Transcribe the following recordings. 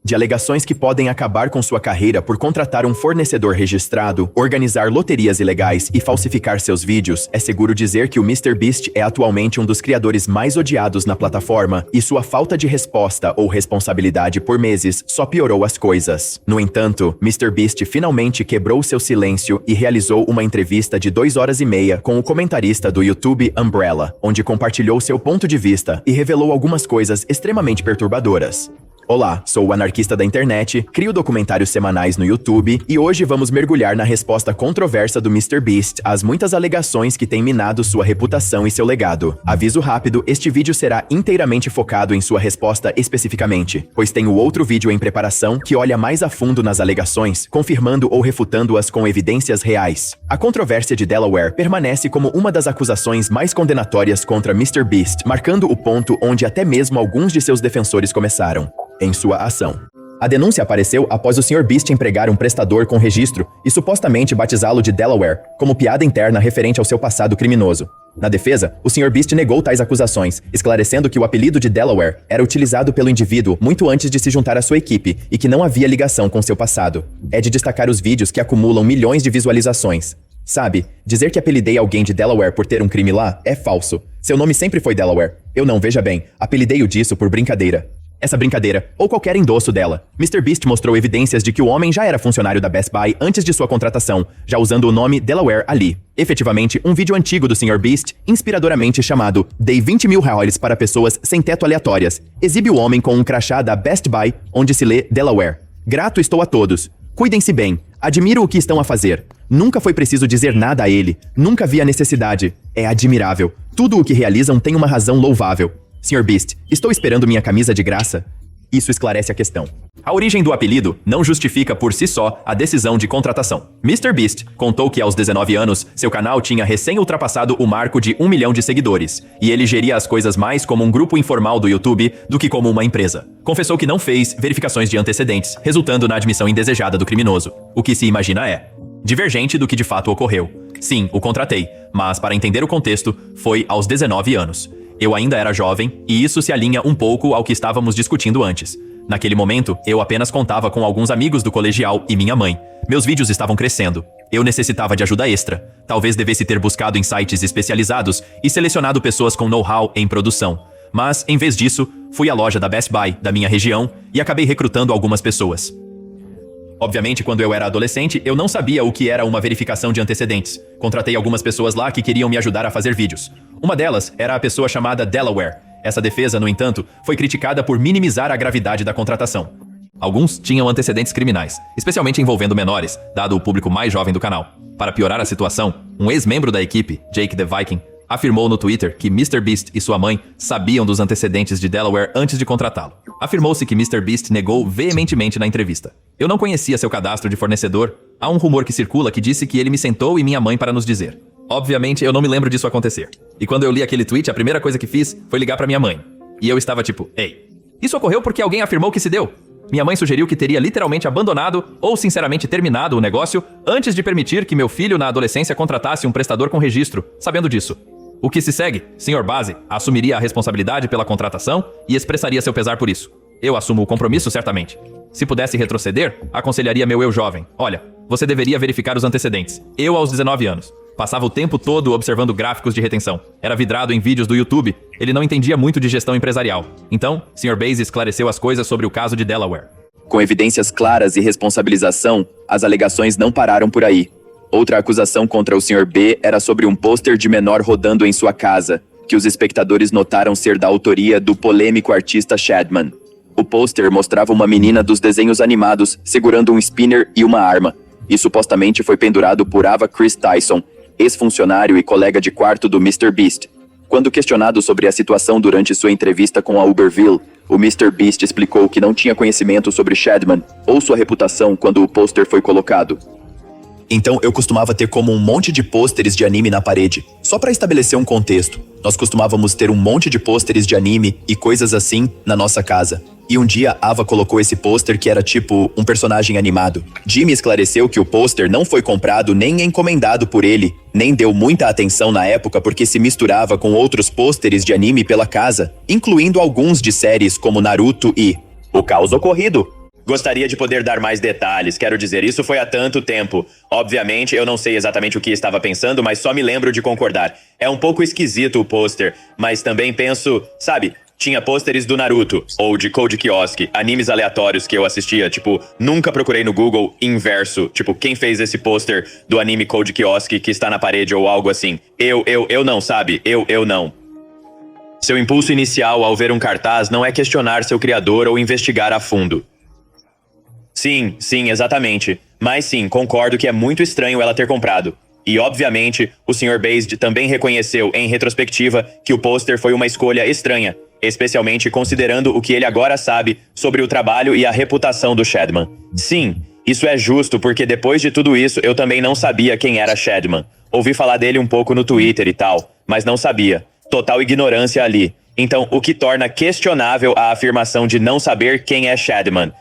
De alegações que podem acabar com sua carreira por contratar um fornecedor registrado, organizar loterias ilegais e falsificar seus vídeos, é seguro dizer que o MrBeast é atualmente um dos criadores mais odiados na plataforma, e sua falta de resposta ou responsabilidade por meses só piorou as coisas. No entanto, MrBeast finalmente quebrou seu silêncio e realizou uma entrevista de 2 horas e meia com o comentarista do YouTube Umbrella, onde compartilhou seu ponto de vista e revelou algumas coisas extremamente perturbadoras. Olá, sou o anarquista da internet, crio documentários semanais no YouTube e hoje vamos mergulhar na resposta controversa do MrBeast às muitas alegações que têm minado sua reputação e seu legado. Aviso rápido, este vídeo será inteiramente focado em sua resposta especificamente, pois tenho outro vídeo em preparação que olha mais a fundo nas alegações, confirmando ou refutando-as com evidências reais. A controvérsia de Delaware permanece como uma das acusações mais condenatórias contra MrBeast, marcando o ponto onde até mesmo alguns de seus defensores começaram em sua ação. A denúncia apareceu após o Sr. Beast empregar um prestador com registro e supostamente batizá-lo de Delaware, como piada interna referente ao seu passado criminoso. Na defesa, o Sr. Beast negou tais acusações, esclarecendo que o apelido de Delaware era utilizado pelo indivíduo muito antes de se juntar à sua equipe e que não havia ligação com seu passado. É de destacar os vídeos que acumulam milhões de visualizações. Sabe, dizer que apelidei alguém de Delaware por ter um crime lá é falso. Seu nome sempre foi Delaware. Eu não, veja bem, apelidei-o disso por brincadeira. Essa brincadeira, ou qualquer endosso dela, MrBeast mostrou evidências de que o homem já era funcionário da Best Buy antes de sua contratação, já usando o nome Delaware ali. Efetivamente, um vídeo antigo do Sr. Beast, inspiradoramente chamado Dei 20 mil reais para pessoas sem teto aleatórias, exibe o homem com um crachá da Best Buy, onde se lê Delaware. Grato estou a todos. Cuidem-se bem. Admiro o que estão a fazer. Nunca foi preciso dizer nada a ele. Nunca vi a necessidade. É admirável. Tudo o que realizam tem uma razão louvável. Sr. Beast, estou esperando minha camisa de graça? Isso esclarece a questão. A origem do apelido não justifica por si só a decisão de contratação. MrBeast contou que aos 19 anos, seu canal tinha recém ultrapassado o marco de 1 milhão de seguidores, e ele geria as coisas mais como um grupo informal do YouTube do que como uma empresa. Confessou que não fez verificações de antecedentes, resultando na admissão indesejada do criminoso. O que se imagina é divergente do que de fato ocorreu. Sim, o contratei, mas para entender o contexto, foi aos 19 anos. Eu ainda era jovem, e isso se alinha um pouco ao que estávamos discutindo antes. Naquele momento, eu apenas contava com alguns amigos do colegial e minha mãe. Meus vídeos estavam crescendo. Eu necessitava de ajuda extra. Talvez devesse ter buscado em sites especializados e selecionado pessoas com know-how em produção. Mas, em vez disso, fui à loja da Best Buy, da minha região, e acabei recrutando algumas pessoas. Obviamente, quando eu era adolescente, eu não sabia o que era uma verificação de antecedentes. Contratei algumas pessoas lá que queriam me ajudar a fazer vídeos. Uma delas era a pessoa chamada Delaware. Essa defesa, no entanto, foi criticada por minimizar a gravidade da contratação. Alguns tinham antecedentes criminais, especialmente envolvendo menores, dado o público mais jovem do canal. Para piorar a situação, um ex-membro da equipe, Jake the Viking, afirmou no Twitter que MrBeast e sua mãe sabiam dos antecedentes de Delaware antes de contratá-lo. Afirmou-se que MrBeast negou veementemente na entrevista. Eu não conhecia seu cadastro de fornecedor. Há um rumor que circula que disse que ele me sentou e minha mãe para nos dizer. Obviamente, eu não me lembro disso acontecer. E quando eu li aquele tweet, a primeira coisa que fiz foi ligar para minha mãe. E eu estava tipo, ei, isso ocorreu porque alguém afirmou que se deu. Minha mãe sugeriu que teria literalmente abandonado ou sinceramente terminado o negócio antes de permitir que meu filho na adolescência contratasse um prestador com registro, sabendo disso. O que se segue, Sr. Base assumiria a responsabilidade pela contratação e expressaria seu pesar por isso. Eu assumo o compromisso, certamente. Se pudesse retroceder, aconselharia meu eu jovem. Olha, você deveria verificar os antecedentes. Eu aos 19 anos. Passava o tempo todo observando gráficos de retenção. Era vidrado em vídeos do YouTube. Ele não entendia muito de gestão empresarial. Então, Sr. Base esclareceu as coisas sobre o caso de Delaware. Com evidências claras e responsabilização, as alegações não pararam por aí. Outra acusação contra o Sr. B era sobre um pôster de menor rodando em sua casa, que os espectadores notaram ser da autoria do polêmico artista Shadman. O pôster mostrava uma menina dos desenhos animados segurando um spinner e uma arma, e supostamente foi pendurado por Ava Chris Tyson, ex-funcionário e colega de quarto do MrBeast. Quando questionado sobre a situação durante sua entrevista com a Uberville, o MrBeast explicou que não tinha conhecimento sobre Shadman ou sua reputação quando o pôster foi colocado. Então eu costumava ter como um monte de pôsteres de anime na parede. Só para estabelecer um contexto, nós costumávamos ter um monte de pôsteres de anime e coisas assim na nossa casa. E um dia Ava colocou esse pôster que era tipo um personagem animado. Jimmy esclareceu que o pôster não foi comprado nem encomendado por ele, nem deu muita atenção na época porque se misturava com outros pôsteres de anime pela casa, incluindo alguns de séries como Naruto e O Caos Ocorrido. Gostaria de poder dar mais detalhes, quero dizer, isso foi há tanto tempo. Obviamente, eu não sei exatamente o que estava pensando, mas só me lembro de concordar. É um pouco esquisito o pôster, mas também penso, sabe, tinha pôsteres do Naruto, ou de Code Kiosk, animes aleatórios que eu assistia, tipo, nunca procurei no Google inverso, tipo, quem fez esse pôster do anime Code Kiosk que está na parede ou algo assim. Eu não, sabe? Eu não. Seu impulso inicial ao ver um cartaz não é questionar seu criador ou investigar a fundo. Sim, exatamente. Mas sim, concordo que é muito estranho ela ter comprado. E, obviamente, o Sr. Based também reconheceu, em retrospectiva, que o pôster foi uma escolha estranha, especialmente considerando o que ele agora sabe sobre o trabalho e a reputação do Shadman. Sim, isso é justo porque depois de tudo isso eu também não sabia quem era Shadman. Ouvi falar dele um pouco no Twitter e tal, mas não sabia. Total ignorância ali. Então, o que torna questionável a afirmação de não saber quem é Shadman.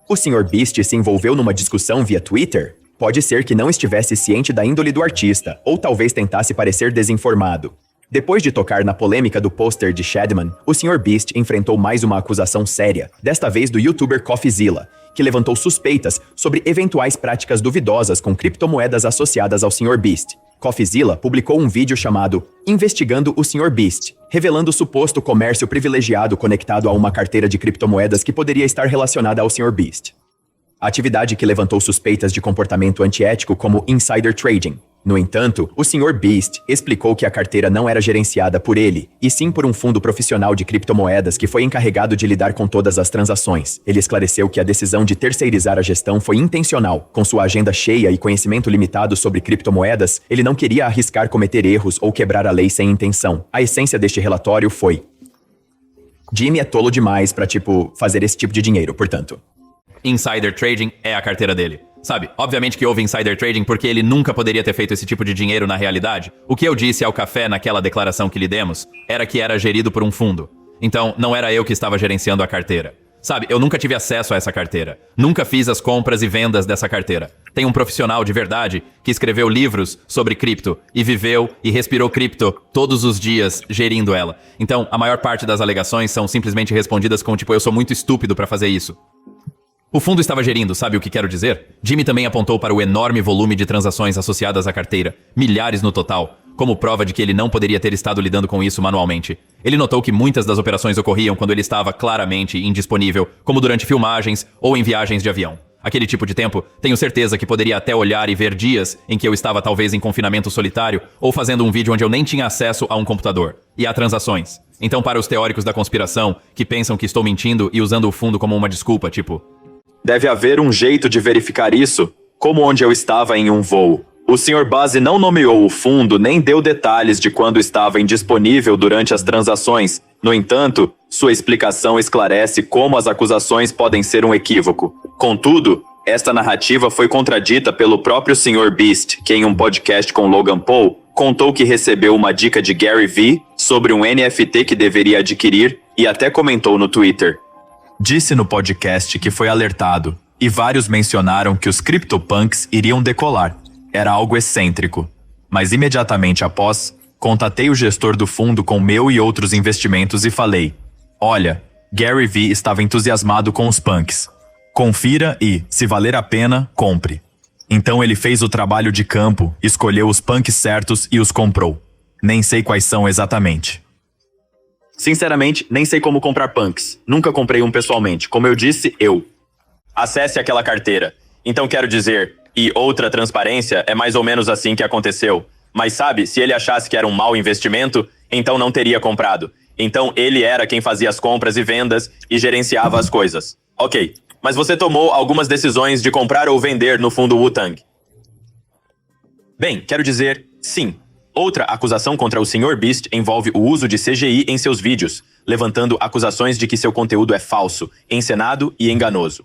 O Sr. Beast se envolveu numa discussão via Twitter? Pode ser que não estivesse ciente da índole do artista, ou talvez tentasse parecer desinformado. Depois de tocar na polêmica do pôster de Shadman, o Sr. Beast enfrentou mais uma acusação séria, desta vez do youtuber CoffeeZilla, que levantou suspeitas sobre eventuais práticas duvidosas com criptomoedas associadas ao Sr. Beast. CoffeeZilla publicou um vídeo chamado Investigando o Sr. Beast, revelando o suposto comércio privilegiado conectado a uma carteira de criptomoedas que poderia estar relacionada ao Sr. Beast. A atividade que levantou suspeitas de comportamento antiético como insider trading. No entanto, o Sr. Beast explicou que a carteira não era gerenciada por ele, e sim por um fundo profissional de criptomoedas que foi encarregado de lidar com todas as transações. Ele esclareceu que a decisão de terceirizar a gestão foi intencional. Com sua agenda cheia e conhecimento limitado sobre criptomoedas, ele não queria arriscar cometer erros ou quebrar a lei sem intenção. A essência deste relatório foi: Jimmy é tolo demais pra, fazer esse tipo de dinheiro, portanto. Insider trading é a carteira dele. Sabe, obviamente que houve insider trading porque ele nunca poderia ter feito esse tipo de dinheiro na realidade. O que eu disse ao café naquela declaração que lhe demos era que era gerido por um fundo. Então, não era eu que estava gerenciando a carteira. Sabe, eu nunca tive acesso a essa carteira. Nunca fiz as compras e vendas dessa carteira. Tem um profissional de verdade que escreveu livros sobre cripto e viveu e respirou cripto todos os dias gerindo ela. Então, a maior parte das alegações são simplesmente respondidas com eu sou muito estúpido para fazer isso. O fundo estava gerindo, sabe o que quero dizer? Jimmy também apontou para o enorme volume de transações associadas à carteira, milhares no total, como prova de que ele não poderia ter estado lidando com isso manualmente. Ele notou que muitas das operações ocorriam quando ele estava claramente indisponível, como durante filmagens ou em viagens de avião. Aquele tipo de tempo, tenho certeza que poderia até olhar e ver dias em que eu estava talvez em confinamento solitário ou fazendo um vídeo onde eu nem tinha acesso a um computador. E a transações. Então, para os teóricos da conspiração, que pensam que estou mentindo e usando o fundo como uma desculpa, Deve haver um jeito de verificar isso, como onde eu estava em um voo. O Sr. Base não nomeou o fundo nem deu detalhes de quando estava indisponível durante as transações. No entanto, sua explicação esclarece como as acusações podem ser um equívoco. Contudo, esta narrativa foi contradita pelo próprio Sr. Beast, que em um podcast com Logan Paul, contou que recebeu uma dica de Gary Vee sobre um NFT que deveria adquirir e até comentou no Twitter. Disse no podcast que foi alertado, e vários mencionaram que os CryptoPunks iriam decolar. Era algo excêntrico. Mas imediatamente após, contatei o gestor do fundo com meu e outros investimentos e falei: olha, Gary Vee estava entusiasmado com os punks. Confira e, se valer a pena, compre. Então ele fez o trabalho de campo, escolheu os punks certos e os comprou. Nem sei quais são exatamente. Sinceramente, nem sei como comprar punks. Nunca comprei um pessoalmente. Como eu disse, acesse aquela carteira. Então quero dizer, e outra transparência, é mais ou menos assim que aconteceu. Mas sabe, se ele achasse que era um mau investimento, então não teria comprado. Então ele era quem fazia as compras e vendas e gerenciava as coisas. Ok, mas você tomou algumas decisões de comprar ou vender no fundo Wu-Tang. Bem, quero dizer, sim. Outra acusação contra o Sr. Beast envolve o uso de CGI em seus vídeos, levantando acusações de que seu conteúdo é falso, encenado e enganoso.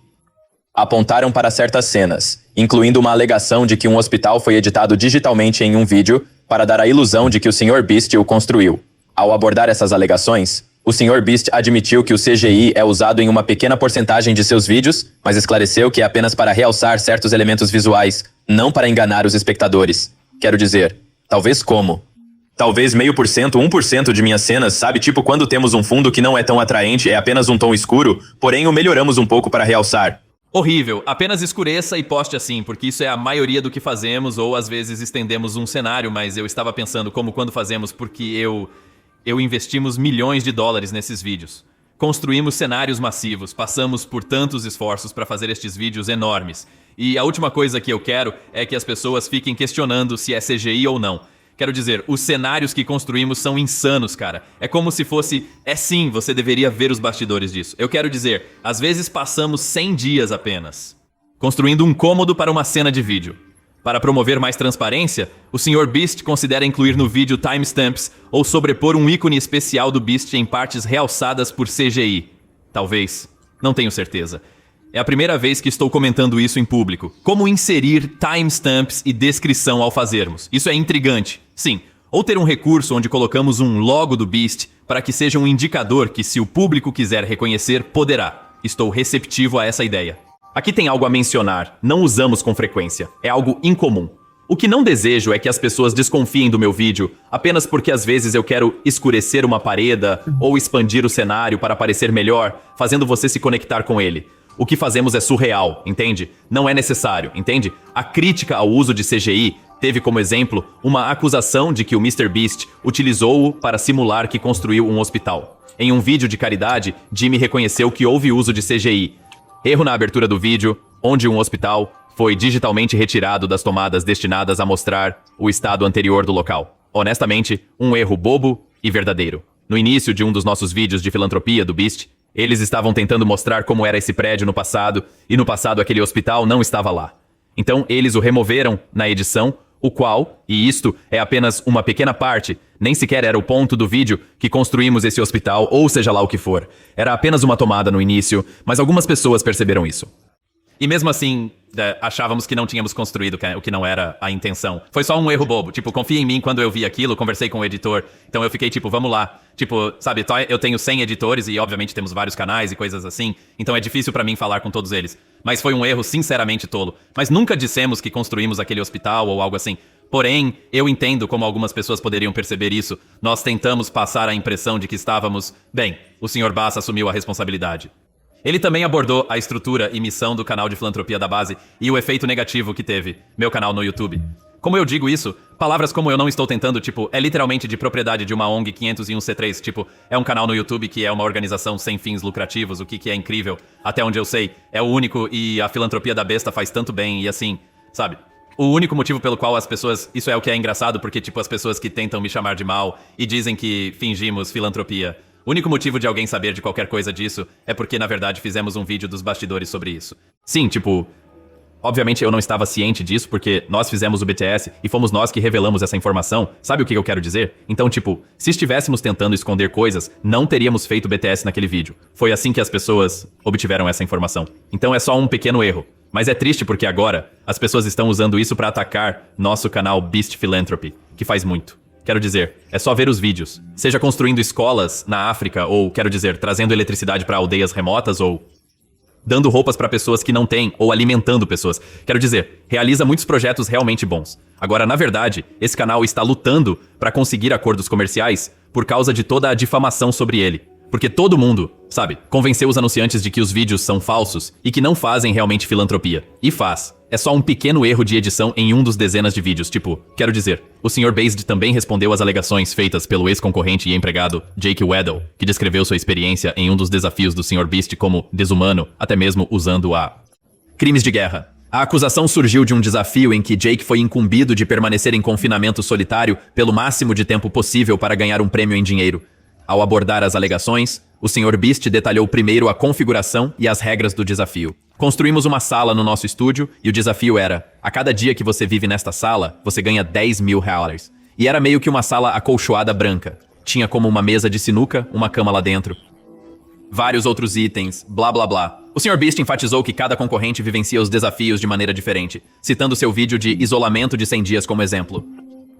Apontaram para certas cenas, incluindo uma alegação de que um hospital foi editado digitalmente em um vídeo para dar a ilusão de que o Sr. Beast o construiu. Ao abordar essas alegações, o Sr. Beast admitiu que o CGI é usado em uma pequena porcentagem de seus vídeos, mas esclareceu que é apenas para realçar certos elementos visuais, não para enganar os espectadores. Quero dizer, talvez como? Talvez 0,5%, 1% de minhas cenas, sabe? Tipo quando temos um fundo que não é tão atraente, é apenas um tom escuro, porém o melhoramos um pouco para realçar. Horrível, apenas escureça e poste assim, porque isso é a maioria do que fazemos, ou às vezes estendemos um cenário, mas eu estava pensando como quando fazemos, porque eu investimos milhões de dólares nesses vídeos. Construímos cenários massivos, passamos por tantos esforços para fazer estes vídeos enormes. E a última coisa que eu quero é que as pessoas fiquem questionando se é CGI ou não. Quero dizer, os cenários que construímos são insanos, cara. É como se fosse... sim, você deveria ver os bastidores disso. Eu quero dizer, às vezes passamos 100 dias apenas construindo um cômodo para uma cena de vídeo. Para promover mais transparência, o Sr. Beast considera incluir no vídeo timestamps ou sobrepor um ícone especial do Beast em partes realçadas por CGI. Talvez. Não tenho certeza. É a primeira vez que estou comentando isso em público. Como inserir timestamps e descrição ao fazermos. Isso é intrigante. Sim. Ou ter um recurso onde colocamos um logo do Beast para que seja um indicador que, se o público quiser reconhecer, poderá. Estou receptivo a essa ideia. Aqui tem algo a mencionar. Não usamos com frequência. É algo incomum. O que não desejo é que as pessoas desconfiem do meu vídeo apenas porque às vezes eu quero escurecer uma parede ou expandir o cenário para parecer melhor, fazendo você se conectar com ele. O que fazemos é surreal, entende? Não é necessário, entende? A crítica ao uso de CGI teve como exemplo uma acusação de que o MrBeast utilizou-o para simular que construiu um hospital. Em um vídeo de caridade, Jimmy reconheceu que houve uso de CGI. Erro na abertura do vídeo, onde um hospital foi digitalmente retirado das tomadas destinadas a mostrar o estado anterior do local. Honestamente, um erro bobo e verdadeiro. No início de um dos nossos vídeos de filantropia do Beast, eles estavam tentando mostrar como era esse prédio no passado, e no passado aquele hospital não estava lá. Então eles o removeram na edição, o qual, e isto é apenas uma pequena parte, nem sequer era o ponto do vídeo que construímos esse hospital, ou seja lá o que for. Era apenas uma tomada no início, mas algumas pessoas perceberam isso. E mesmo assim, achávamos que não tínhamos construído o que não era a intenção. Foi só um erro bobo. Tipo, confia em mim quando eu vi aquilo, conversei com o editor. Então eu fiquei tipo, vamos lá. Tipo, sabe, eu tenho 100 editores e obviamente temos vários canais e coisas assim. Então é difícil pra mim falar com todos eles. Mas foi um erro sinceramente tolo. Mas nunca dissemos que construímos aquele hospital ou algo assim. Porém, eu entendo como algumas pessoas poderiam perceber isso. Nós tentamos passar a impressão de que estávamos... Bem, o Sr. Bass assumiu a responsabilidade. Ele também abordou a estrutura e missão do canal de filantropia da base e o efeito negativo que teve, meu canal no YouTube. Como eu digo isso, palavras como eu não estou tentando, tipo, é literalmente de propriedade de uma ONG 501c3, tipo, é um canal no YouTube que é uma organização sem fins lucrativos, o que é incrível, até onde eu sei, é o único e a filantropia da besta faz tanto bem e assim, sabe? O único motivo pelo qual as pessoas... Isso é o que é engraçado, porque, tipo, as pessoas que tentam me chamar de mal e dizem que fingimos filantropia... O único motivo de alguém saber de qualquer coisa disso é porque, na verdade, fizemos um vídeo dos bastidores sobre isso. Sim, tipo... Obviamente eu não estava ciente disso porque nós fizemos o BTS e fomos nós que revelamos essa informação. Sabe o que eu quero dizer? Então, tipo, se estivéssemos tentando esconder coisas, não teríamos feito o BTS naquele vídeo. Foi assim que as pessoas obtiveram essa informação. Então é só um pequeno erro. Mas é triste porque agora as pessoas estão usando isso para atacar nosso canal Beast Philanthropy, que faz muito. Quero dizer, é só ver os vídeos. Seja construindo escolas na África, ou, quero dizer, trazendo eletricidade para aldeias remotas, ou dando roupas para pessoas que não têm, ou alimentando pessoas. Quero dizer, realiza muitos projetos realmente bons. Agora, na verdade, esse canal está lutando para conseguir acordos comerciais por causa de toda a difamação sobre ele. Porque todo mundo, sabe, convenceu os anunciantes de que os vídeos são falsos e que não fazem realmente filantropia. E faz. É só um pequeno erro de edição em um dos dezenas de vídeos, tipo, quero dizer, o Sr. Based também respondeu às alegações feitas pelo ex-concorrente e empregado Jake Weddle, que descreveu sua experiência em um dos desafios do Sr. Beast como desumano, até mesmo usando crimes de guerra. A acusação surgiu de um desafio em que Jake foi incumbido de permanecer em confinamento solitário pelo máximo de tempo possível para ganhar um prêmio em dinheiro. Ao abordar as alegações, o Sr. Beast detalhou primeiro a configuração e as regras do desafio. Construímos uma sala no nosso estúdio e o desafio era: a cada dia que você vive nesta sala, você ganha $10.000. E era meio que uma sala acolchoada branca. Tinha como uma mesa de sinuca, uma cama lá dentro. Vários outros itens, blá blá blá. O Sr. Beast enfatizou que cada concorrente vivencia os desafios de maneira diferente, citando seu vídeo de isolamento de 100 dias como exemplo.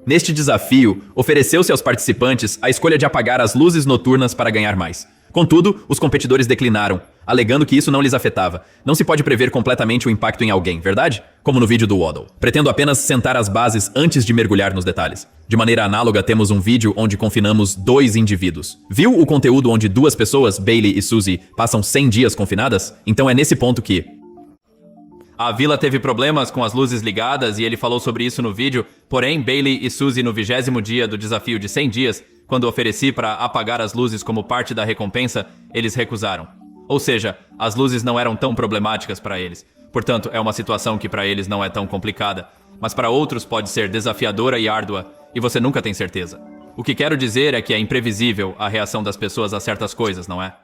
Neste desafio, ofereceu-se aos participantes a escolha de apagar as luzes noturnas para ganhar mais. Contudo, os competidores declinaram, alegando que isso não lhes afetava. Não se pode prever completamente o impacto em alguém, verdade? Como no vídeo do Waddle. Pretendo apenas sentar as bases antes de mergulhar nos detalhes. De maneira análoga, temos um vídeo onde confinamos 2 indivíduos. Viu o conteúdo onde 2 pessoas, Bailey e Suzy, passam 100 dias confinadas? Então é nesse ponto que... A vila teve problemas com as luzes ligadas e ele falou sobre isso no vídeo, porém Bailey e Suzy no 20º dia do desafio de 100 dias, quando ofereci para apagar as luzes como parte da recompensa, eles recusaram. Ou seja, as luzes não eram tão problemáticas para eles. Portanto, é uma situação que para eles não é tão complicada, mas para outros pode ser desafiadora e árdua, e você nunca tem certeza. O que quero dizer é que é imprevisível a reação das pessoas a certas coisas, não é?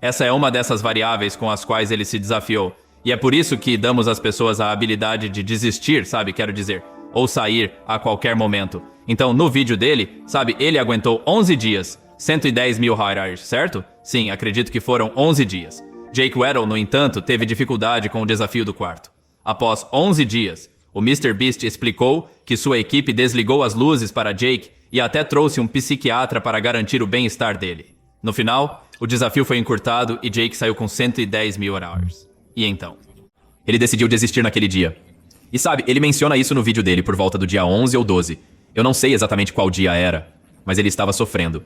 Essa é uma dessas variáveis com as quais ele se desafiou. E é por isso que damos às pessoas a habilidade de desistir, sabe? Quero dizer, ou sair a qualquer momento. Então, no vídeo dele, sabe, ele aguentou 11 dias, 110 mil HRRs, certo? Sim, acredito que foram 11 dias. Jake Weddle, no entanto, teve dificuldade com o desafio do quarto. Após 11 dias, o MrBeast explicou que sua equipe desligou as luzes para Jake e até trouxe um psiquiatra para garantir o bem-estar dele. No final, o desafio foi encurtado e Jake saiu com 110 mil HRRs. E então? Ele decidiu desistir naquele dia. E sabe, ele menciona isso no vídeo dele por volta do dia 11 ou 12. Eu não sei exatamente qual dia era, mas ele estava sofrendo.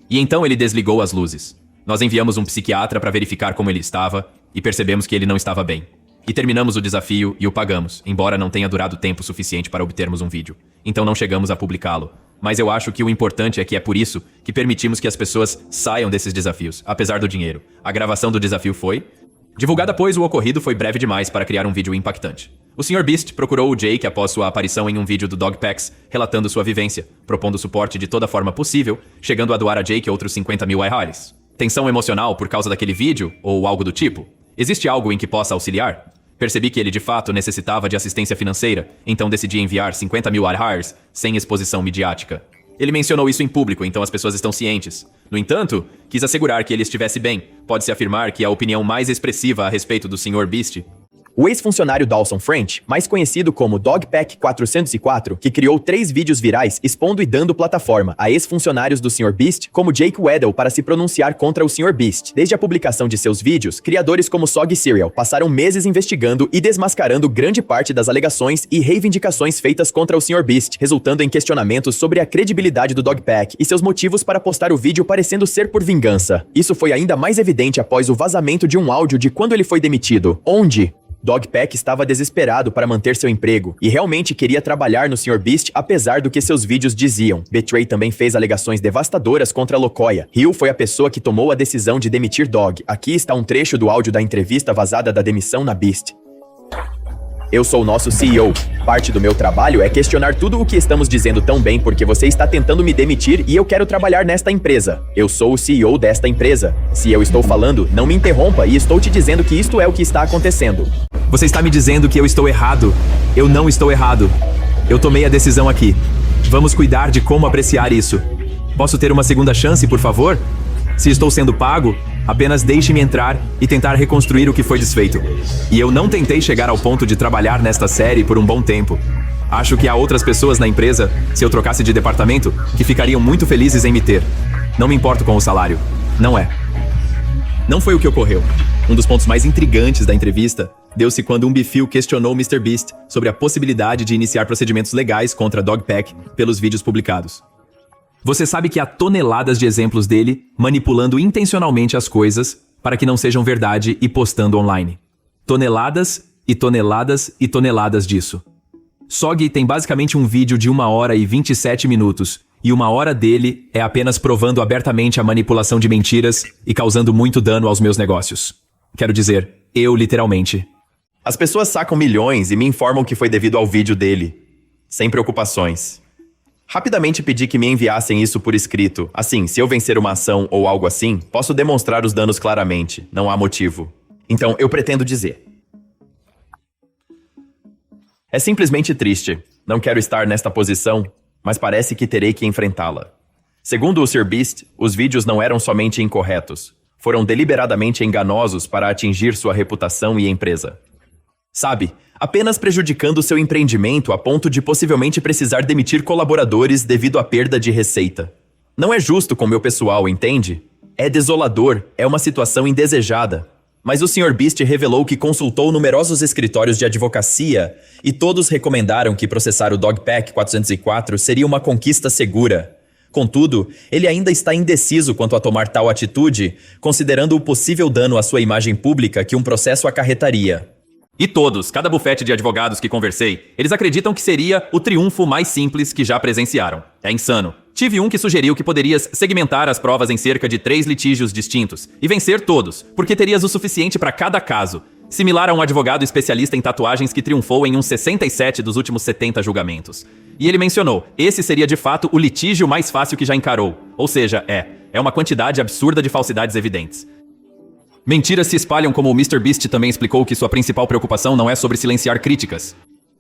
E então ele desligou as luzes. Nós enviamos um psiquiatra para verificar como ele estava e percebemos que ele não estava bem. E terminamos o desafio e o pagamos, embora não tenha durado tempo suficiente para obtermos um vídeo. Então não chegamos a publicá-lo. Mas eu acho que o importante é que é por isso que permitimos que as pessoas saiam desses desafios, apesar do dinheiro. A gravação do desafio foi divulgada, pois o ocorrido foi breve demais para criar um vídeo impactante. O Sr. Beast procurou o Jake após sua aparição em um vídeo do Dogpacks, relatando sua vivência, propondo suporte de toda forma possível, chegando a doar a Jake outros 50 mil IRRs. Tensão emocional por causa daquele vídeo, ou algo do tipo? Existe algo em que possa auxiliar? Percebi que ele de fato necessitava de assistência financeira, então decidi enviar 50 mil IRRs sem exposição midiática. Ele mencionou isso em público, então as pessoas estão cientes. No entanto, quis assegurar que ele estivesse bem. Pode-se afirmar que a opinião mais expressiva a respeito do Sr. Beast. O ex-funcionário Dawson French, mais conhecido como Dogpack 404, que criou 3 vídeos virais expondo e dando plataforma a ex-funcionários do Sr. Beast, como Jake Weddle, para se pronunciar contra o Sr. Beast. Desde a publicação de seus vídeos, criadores como Soggy Cereal passaram meses investigando e desmascarando grande parte das alegações e reivindicações feitas contra o Sr. Beast, resultando em questionamentos sobre a credibilidade do Dogpack e seus motivos para postar o vídeo parecendo ser por vingança. Isso foi ainda mais evidente após o vazamento de um áudio de quando ele foi demitido, onde Dogpack estava desesperado para manter seu emprego e realmente queria trabalhar no Sr. Beast apesar do que seus vídeos diziam. Betray também fez alegações devastadoras contra Locoya. Hill foi a pessoa que tomou a decisão de demitir Dog. Aqui está um trecho do áudio da entrevista vazada da demissão na Beast. Eu sou o nosso CEO. Parte do meu trabalho é questionar tudo o que estamos dizendo tão bem porque você está tentando me demitir e eu quero trabalhar nesta empresa. Eu sou o CEO desta empresa. Se eu estou falando, não me interrompa e estou te dizendo que isto é o que está acontecendo. Você está me dizendo que eu estou errado. Eu não estou errado. Eu tomei a decisão aqui. Vamos cuidar de como apreciar isso. Posso ter uma segunda chance, por favor? Se estou sendo pago, apenas deixe-me entrar e tentar reconstruir o que foi desfeito. E eu não tentei chegar ao ponto de trabalhar nesta série por um bom tempo. Acho que há outras pessoas na empresa, se eu trocasse de departamento, que ficariam muito felizes em me ter. Não me importo com o salário. Não é. Não foi o que ocorreu. Um dos pontos mais intrigantes da entrevista deu-se quando um bifil questionou MrBeast sobre a possibilidade de iniciar procedimentos legais contra Dogpack pelos vídeos publicados. Você sabe que há toneladas de exemplos dele manipulando intencionalmente as coisas para que não sejam verdade e postando online. Toneladas e toneladas e toneladas disso. Soggy tem basicamente um vídeo de 1 hora e 27 minutos, e 1 hora dele é apenas provando abertamente a manipulação de mentiras e causando muito dano aos meus negócios. Quero dizer, eu literalmente. As pessoas sacam milhões e me informam que foi devido ao vídeo dele. Sem preocupações. Rapidamente pedi que me enviassem isso por escrito. Assim, se eu vencer uma ação ou algo assim, posso demonstrar os danos claramente. Não há motivo. Então, eu pretendo dizer. É simplesmente triste. Não quero estar nesta posição, mas parece que terei que enfrentá-la. Segundo o Sr. Beast, os vídeos não eram somente incorretos. Foram deliberadamente enganosos para atingir sua reputação e empresa. Sabe, apenas prejudicando seu empreendimento a ponto de possivelmente precisar demitir colaboradores devido à perda de receita. Não é justo com meu pessoal, entende? É desolador, é uma situação indesejada. Mas o Sr. Beast revelou que consultou numerosos escritórios de advocacia e todos recomendaram que processar o Dogpack 404 seria uma conquista segura. Contudo, ele ainda está indeciso quanto a tomar tal atitude, considerando o possível dano à sua imagem pública que um processo acarretaria. E todos, cada bufete de advogados que conversei, eles acreditam que seria o triunfo mais simples que já presenciaram. É insano. Tive um que sugeriu que poderias segmentar as provas em cerca de 3 litígios distintos e vencer todos, porque terias o suficiente para cada caso. Similar a um advogado especialista em tatuagens que triunfou em uns 67 dos últimos 70 julgamentos. E ele mencionou, esse seria de fato o litígio mais fácil que já encarou. Ou seja, é uma quantidade absurda de falsidades evidentes. Mentiras se espalham, como o MrBeast também explicou que sua principal preocupação não é sobre silenciar críticas,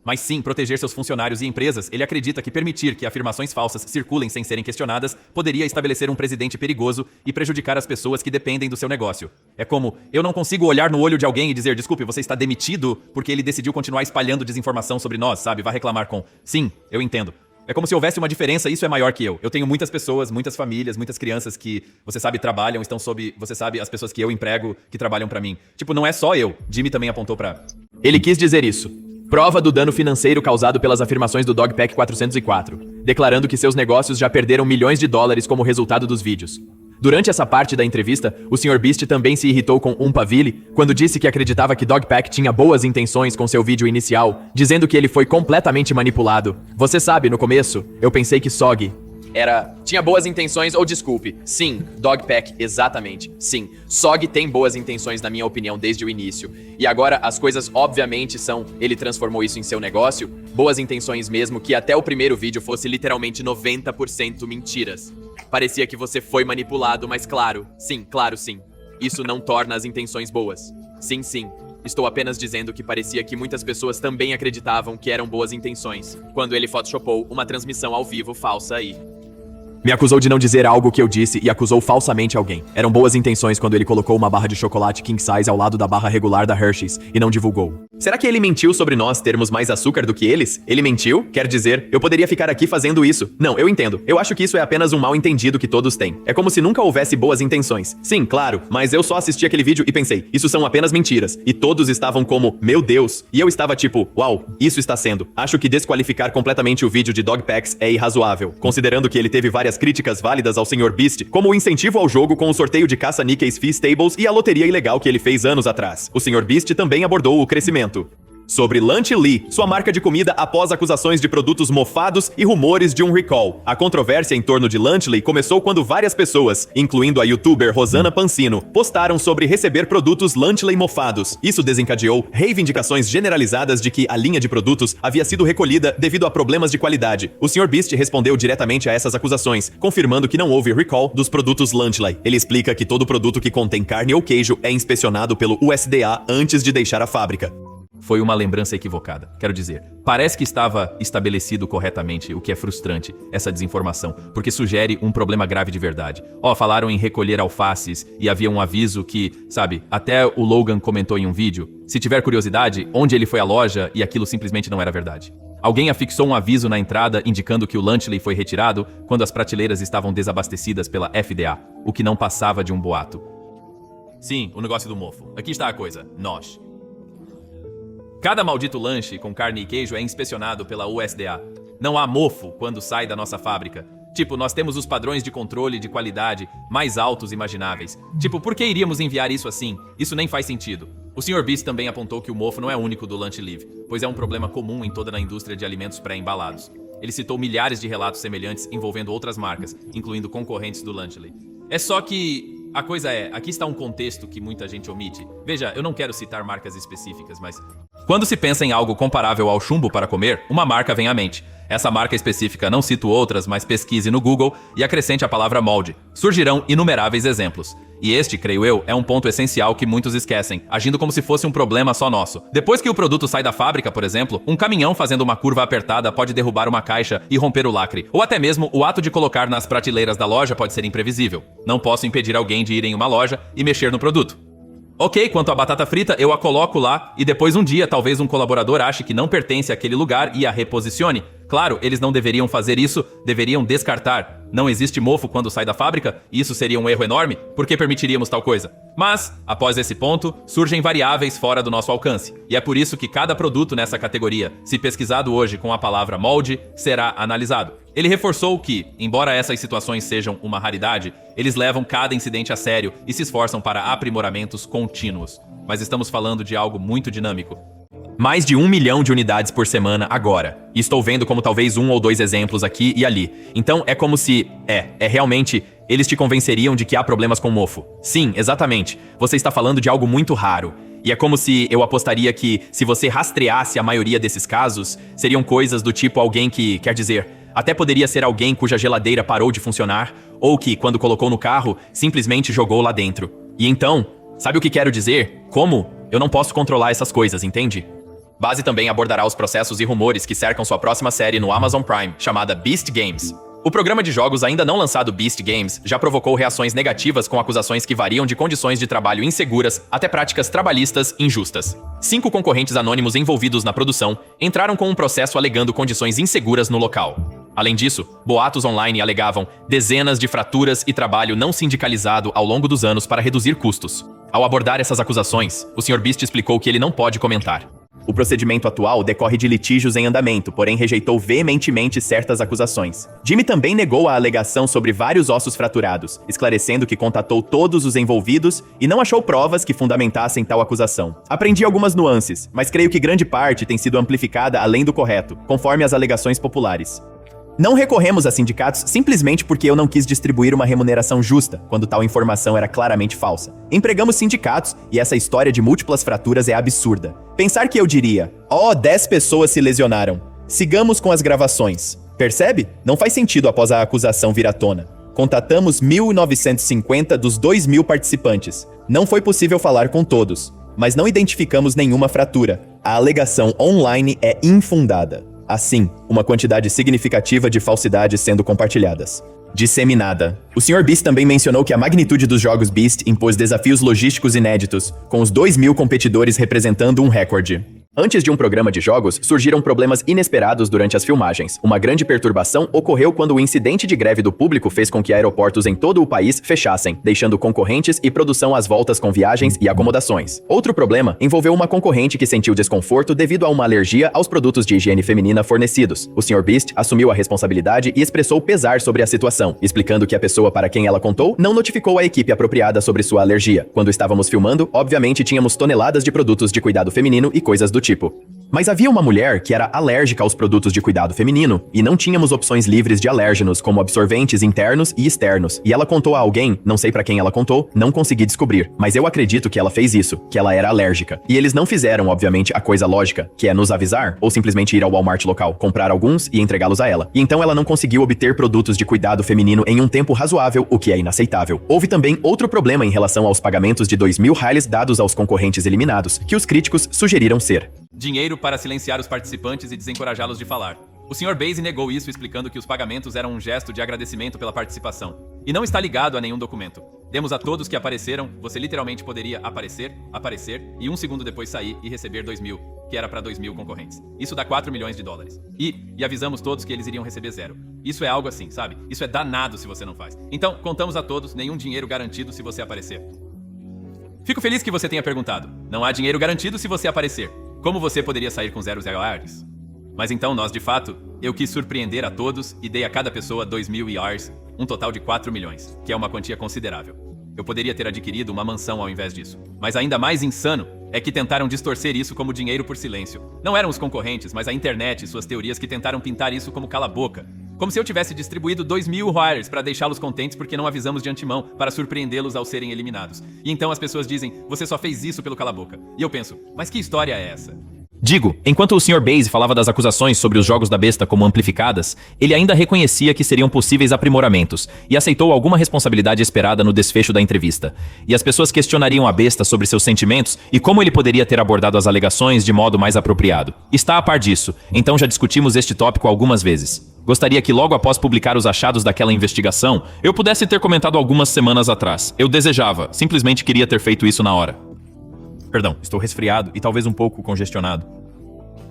mas sim proteger seus funcionários e empresas. Ele acredita que permitir que afirmações falsas circulem sem serem questionadas poderia estabelecer um precedente perigoso e prejudicar as pessoas que dependem do seu negócio. É como, eu não consigo olhar no olho de alguém e dizer, desculpe, você está demitido porque ele decidiu continuar espalhando desinformação sobre nós, sabe? Vai reclamar com, sim, eu entendo. É como se houvesse uma diferença, isso é maior que eu. Eu tenho muitas pessoas, muitas famílias, muitas crianças que, você sabe, trabalham, estão sob, você sabe, as pessoas que eu emprego, que trabalham pra mim. Tipo, não é só eu. Jimmy também apontou pra... Ele quis dizer isso. Prova do dano financeiro causado pelas afirmações do Dogpack 404, declarando que seus negócios já perderam milhões de dólares como resultado dos vídeos. Durante essa parte da entrevista, o Sr. Beast também se irritou com Pavili quando disse que acreditava que Dogpack tinha boas intenções com seu vídeo inicial, dizendo que ele foi completamente manipulado. Você sabe, no começo, eu pensei que Sog tinha boas intenções, ou desculpe, sim, Dogpack, exatamente, sim. Sog tem boas intenções na minha opinião desde o início. E agora as coisas obviamente são, ele transformou isso em seu negócio, boas intenções mesmo, que até o primeiro vídeo fosse literalmente 90% mentiras. Parecia que você foi manipulado, mas claro, sim, isso não torna as intenções boas. Sim, estou apenas dizendo que parecia que muitas pessoas também acreditavam que eram boas intenções, quando ele photoshopou uma transmissão ao vivo falsa aí. Me acusou de não dizer algo que eu disse e acusou falsamente alguém. Eram boas intenções quando ele colocou uma barra de chocolate king size ao lado da barra regular da Hershey's e não divulgou. Será que ele mentiu sobre nós termos mais açúcar do que eles? Ele mentiu? Quer dizer, eu poderia ficar aqui fazendo isso. Não, eu entendo. Eu acho que isso é apenas um mal entendido que todos têm. É como se nunca houvesse boas intenções. Sim, claro, mas eu só assisti aquele vídeo e pensei, isso são apenas mentiras. E todos estavam como, meu Deus. E eu estava tipo, uau, isso está sendo. Acho que desqualificar completamente o vídeo de Dogpacks é irrazoável, considerando que ele teve várias críticas válidas ao Sr. Beast, como o incentivo ao jogo com o sorteio de caça-níqueis Fee Stables e a loteria ilegal que ele fez anos atrás. O Sr. Beast também abordou o crescimento. Sobre Lunch Lee, sua marca de comida após acusações de produtos mofados e rumores de um recall. A controvérsia em torno de Lunch Lee começou quando várias pessoas, incluindo a youtuber Rosana Pansino, postaram sobre receber produtos Lunch Lee mofados. Isso desencadeou reivindicações generalizadas de que a linha de produtos havia sido recolhida devido a problemas de qualidade. O Sr. Beast respondeu diretamente a essas acusações, confirmando que não houve recall dos produtos Lunch Lee. Ele explica que todo produto que contém carne ou queijo é inspecionado pelo USDA antes de deixar a fábrica. Foi uma lembrança equivocada. Quero dizer, parece que estava estabelecido corretamente, o que é frustrante, essa desinformação, porque sugere um problema grave de verdade. Falaram em recolher alfaces e havia um aviso que, sabe, até o Logan comentou em um vídeo. Se tiver curiosidade, onde ele foi à loja e aquilo simplesmente não era verdade. Alguém afixou um aviso na entrada indicando que o Lunch Lee foi retirado quando as prateleiras estavam desabastecidas pela FDA, o que não passava de um boato. Sim, o negócio do mofo. Aqui está a coisa. Nós. Cada maldito lanche com carne e queijo é inspecionado pela USDA. Não há mofo quando sai da nossa fábrica. Tipo, nós temos os padrões de controle de qualidade mais altos imagináveis. Tipo, por que iríamos enviar isso assim? Isso nem faz sentido. O Sr. Beast também apontou que o mofo não é único do Lunch Live, pois é um problema comum em toda a indústria de alimentos pré-embalados. Ele citou milhares de relatos semelhantes envolvendo outras marcas, incluindo concorrentes do Lunch Live. É só que... a coisa é, aqui está um contexto que muita gente omite. Veja, eu não quero citar marcas específicas, mas... quando se pensa em algo comparável ao chumbo para comer, uma marca vem à mente. Essa marca específica, não cito outras, mas pesquise no Google e acrescente a palavra molde. Surgirão inumeráveis exemplos. E este, creio eu, é um ponto essencial que muitos esquecem, agindo como se fosse um problema só nosso. Depois que o produto sai da fábrica, por exemplo, um caminhão fazendo uma curva apertada pode derrubar uma caixa e romper o lacre. Ou até mesmo o ato de colocar nas prateleiras da loja pode ser imprevisível. Não posso impedir alguém de ir em uma loja e mexer no produto. Ok, quanto à batata frita, eu a coloco lá e depois um dia talvez um colaborador ache que não pertence àquele lugar e a reposicione. Claro, eles não deveriam fazer isso, deveriam descartar. Não existe mofo quando sai da fábrica, e isso seria um erro enorme, por que permitiríamos tal coisa? Mas, após esse ponto, surgem variáveis fora do nosso alcance. E é por isso que cada produto nessa categoria, se pesquisado hoje com a palavra molde, será analisado. Ele reforçou que, embora essas situações sejam uma raridade, eles levam cada incidente a sério e se esforçam para aprimoramentos contínuos. Mas estamos falando de algo muito dinâmico. Mais de 1 milhão de unidades por semana agora. E estou vendo como talvez 1 ou 2 exemplos aqui e ali. Então é como se... realmente... Eles te convenceriam de que há problemas com mofo. Sim, exatamente. Você está falando de algo muito raro. E é como se eu apostaria que, se você rastreasse a maioria desses casos, seriam coisas do tipo alguém que, quer dizer, até poderia ser alguém cuja geladeira parou de funcionar, ou que, quando colocou no carro, simplesmente jogou lá dentro. E então, sabe o que quero dizer? Como? Eu não posso controlar essas coisas, entende? Base também abordará os processos e rumores que cercam sua próxima série no Amazon Prime, chamada Beast Games. O programa de jogos ainda não lançado Beast Games já provocou reações negativas com acusações que variam de condições de trabalho inseguras até práticas trabalhistas injustas. 5 concorrentes anônimos envolvidos na produção entraram com um processo alegando condições inseguras no local. Além disso, boatos online alegavam dezenas de fraturas e trabalho não sindicalizado ao longo dos anos para reduzir custos. Ao abordar essas acusações, o Sr. Beast explicou que ele não pode comentar. O procedimento atual decorre de litígios em andamento, porém rejeitou veementemente certas acusações. Jimmy também negou a alegação sobre vários ossos fraturados, esclarecendo que contatou todos os envolvidos e não achou provas que fundamentassem tal acusação. Aprendi algumas nuances, mas creio que grande parte tem sido amplificada além do correto, conforme as alegações populares. Não recorremos a sindicatos simplesmente porque eu não quis distribuir uma remuneração justa, quando tal informação era claramente falsa. Empregamos sindicatos e essa história de múltiplas fraturas é absurda. Pensar que eu diria, 10 pessoas se lesionaram. Sigamos com as gravações. Percebe? Não faz sentido após a acusação vir à tona. Contatamos 1.950 dos 2.000 participantes. Não foi possível falar com todos, mas não identificamos nenhuma fratura. A alegação online é infundada. Assim, uma quantidade significativa de falsidades sendo compartilhadas. Disseminada. O Sr. Beast também mencionou que a magnitude dos jogos Beast impôs desafios logísticos inéditos, com os 2.000 competidores representando um recorde. Antes de um programa de jogos, surgiram problemas inesperados durante as filmagens. Uma grande perturbação ocorreu quando o incidente de greve do público fez com que aeroportos em todo o país fechassem, deixando concorrentes e produção às voltas com viagens e acomodações. Outro problema envolveu uma concorrente que sentiu desconforto devido a uma alergia aos produtos de higiene feminina fornecidos. O Sr. Beast assumiu a responsabilidade e expressou pesar sobre a situação, explicando que a pessoa para quem ela contou não notificou a equipe apropriada sobre sua alergia. Quando estávamos filmando, obviamente tínhamos toneladas de produtos de cuidado feminino e coisas do tipo. Mas havia uma mulher que era alérgica aos produtos de cuidado feminino e não tínhamos opções livres de alérgenos como absorventes internos e externos. E ela contou a alguém, não sei pra quem ela contou, não consegui descobrir, mas eu acredito que ela fez isso, que ela era alérgica. E eles não fizeram, obviamente, a coisa lógica, que é nos avisar ou simplesmente ir ao Walmart local, comprar alguns e entregá-los a ela. E então ela não conseguiu obter produtos de cuidado feminino em um tempo razoável, o que é inaceitável. Houve também outro problema em relação aos pagamentos de 2.000 reais dados aos concorrentes eliminados, que os críticos sugeriram ser dinheiro para silenciar os participantes e desencorajá-los de falar. O Sr. Base negou isso, explicando que os pagamentos eram um gesto de agradecimento pela participação. E não está ligado a nenhum documento. Demos a todos que apareceram, você literalmente poderia aparecer, e 1 segundo depois sair e receber 2.000, que era para 2.000 concorrentes. Isso dá 4 milhões de dólares. E avisamos todos que eles iriam receber 0. Isso é algo assim, sabe? Isso é danado se você não faz. Então, contamos a todos, nenhum dinheiro garantido se você aparecer. Fico feliz que você tenha perguntado. Não há dinheiro garantido se você aparecer. Como você poderia sair com 0 reais? Mas então nós, de fato, eu quis surpreender a todos e dei a cada pessoa 2.000 ERs, um total de 4 milhões, que é uma quantia considerável. Eu poderia ter adquirido uma mansão ao invés disso. Mas ainda mais insano é que tentaram distorcer isso como dinheiro por silêncio. Não eram os concorrentes, mas a internet e suas teorias que tentaram pintar isso como cala-boca. Como se eu tivesse distribuído 2.000 wires para deixá-los contentes porque não avisamos de antemão para surpreendê-los ao serem eliminados. E então as pessoas dizem, você só fez isso pelo cala-boca. E eu penso, mas que história é essa? Digo, enquanto o Sr. Base falava das acusações sobre os jogos da besta como amplificadas, ele ainda reconhecia que seriam possíveis aprimoramentos e aceitou alguma responsabilidade esperada no desfecho da entrevista. E as pessoas questionariam a besta sobre seus sentimentos e como ele poderia ter abordado as alegações de modo mais apropriado. Está a par disso, então já discutimos este tópico algumas vezes. Gostaria que logo após publicar os achados daquela investigação, eu pudesse ter comentado algumas semanas atrás. Eu desejava, simplesmente queria ter feito isso na hora. Perdão, estou resfriado e talvez um pouco congestionado.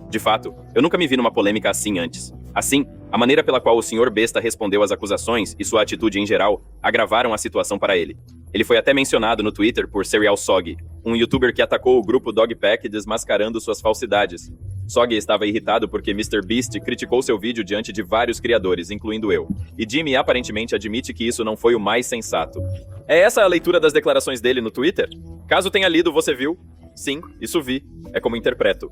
De fato, eu nunca me vi numa polêmica assim antes. Assim, a maneira pela qual o Sr. Besta respondeu às acusações e sua atitude em geral agravaram a situação para ele. Ele foi até mencionado no Twitter por Serial Sog, um youtuber que atacou o grupo Dogpack desmascarando suas falsidades. Sog estava irritado porque MrBeast criticou seu vídeo diante de vários criadores, incluindo eu. E Jimmy aparentemente admite que isso não foi o mais sensato. É essa a leitura das declarações dele no Twitter? Caso tenha lido, você viu? Sim, isso vi. É como interpreto.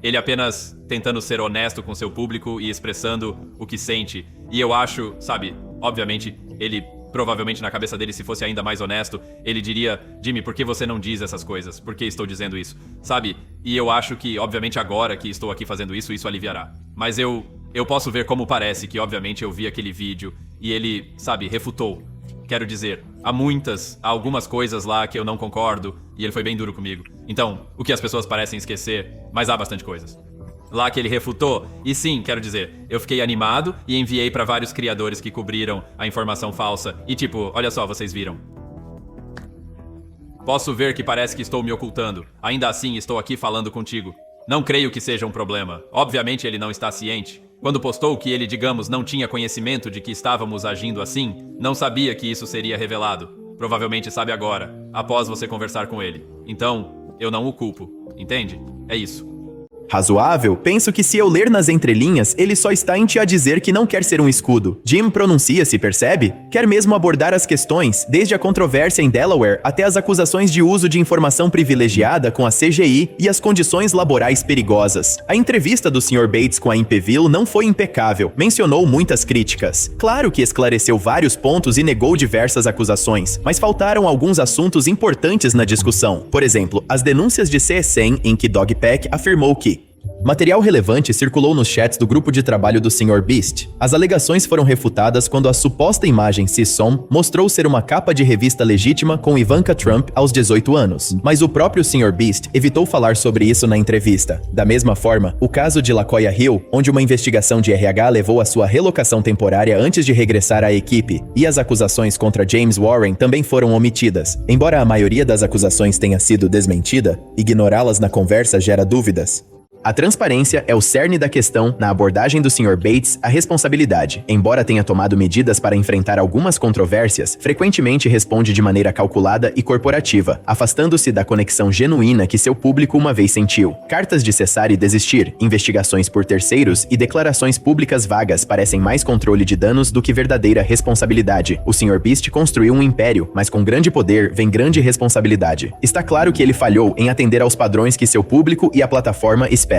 ele apenas tentando ser honesto com seu público e expressando o que sente. E eu acho, sabe, obviamente, ele provavelmente na cabeça dele, se fosse ainda mais honesto, ele diria: Jimmy, por que você não diz essas coisas? Por que estou dizendo isso? Sabe? E eu acho que, obviamente, agora que estou aqui fazendo isso, isso aliviará. Mas eu posso ver como parece que, obviamente, eu vi aquele vídeo e ele, sabe, refutou. Quero dizer, há algumas coisas lá que eu não concordo e ele foi bem duro comigo. Então, o que as pessoas parecem esquecer, mas há bastante coisas lá que ele refutou. E sim, quero dizer, eu fiquei animado e enviei pra vários criadores que cobriram a informação falsa. E tipo, olha só, vocês viram. Posso ver que parece que estou me ocultando. Ainda assim, estou aqui falando contigo. Não creio que seja um problema. Obviamente ele não está ciente. Quando postou que ele, digamos, não tinha conhecimento de que estávamos agindo assim, não sabia que isso seria revelado. Provavelmente sabe agora, após você conversar com ele. Então, eu não o culpo. Entende? É isso. Razoável? Penso que se eu ler nas entrelinhas, ele só está em te a dizer que não quer ser um escudo. Jim pronuncia-se, percebe? Quer mesmo abordar as questões, desde a controvérsia em Delaware até as acusações de uso de informação privilegiada com a CGI e as condições laborais perigosas. A entrevista do Sr. Bates com a Impeville não foi impecável, mencionou muitas críticas. Claro que esclareceu vários pontos e negou diversas acusações, mas faltaram alguns assuntos importantes na discussão. Por exemplo, as denúncias de CSN em que Dogpack afirmou que material relevante circulou nos chats do grupo de trabalho do Sr. Beast. As alegações foram refutadas quando a suposta imagem CSOM mostrou ser uma capa de revista legítima com Ivanka Trump aos 18 anos. Mas o próprio Sr. Beast evitou falar sobre isso na entrevista. Da mesma forma, o caso de LaCoya Hill, onde uma investigação de RH levou à sua relocação temporária antes de regressar à equipe, e as acusações contra James Warren também foram omitidas. Embora a maioria das acusações tenha sido desmentida, ignorá-las na conversa gera dúvidas. A transparência é o cerne da questão na abordagem do Sr. Bates à responsabilidade. Embora tenha tomado medidas para enfrentar algumas controvérsias, frequentemente responde de maneira calculada e corporativa, afastando-se da conexão genuína que seu público uma vez sentiu. Cartas de cessar e desistir, investigações por terceiros e declarações públicas vagas parecem mais controle de danos do que verdadeira responsabilidade. O Sr. Beast construiu um império, mas com grande poder vem grande responsabilidade. Está claro que ele falhou em atender aos padrões que seu público e a plataforma esperam.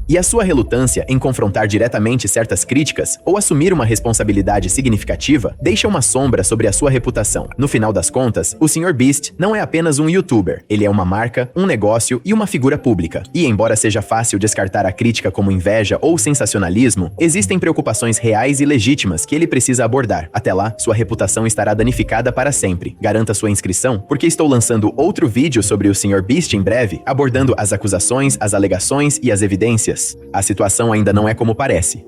E a sua relutância em confrontar diretamente certas críticas ou assumir uma responsabilidade significativa deixa uma sombra sobre a sua reputação. No final das contas, o Sr. Beast não é apenas um youtuber, ele é uma marca, um negócio e uma figura pública. E embora seja fácil descartar a crítica como inveja ou sensacionalismo, existem preocupações reais e legítimas que ele precisa abordar. Até lá, sua reputação estará danificada para sempre. Garanta sua inscrição, porque estou lançando outro vídeo sobre o Sr. Beast em breve, abordando as acusações, as alegações e as evidências. A situação ainda não é como parece.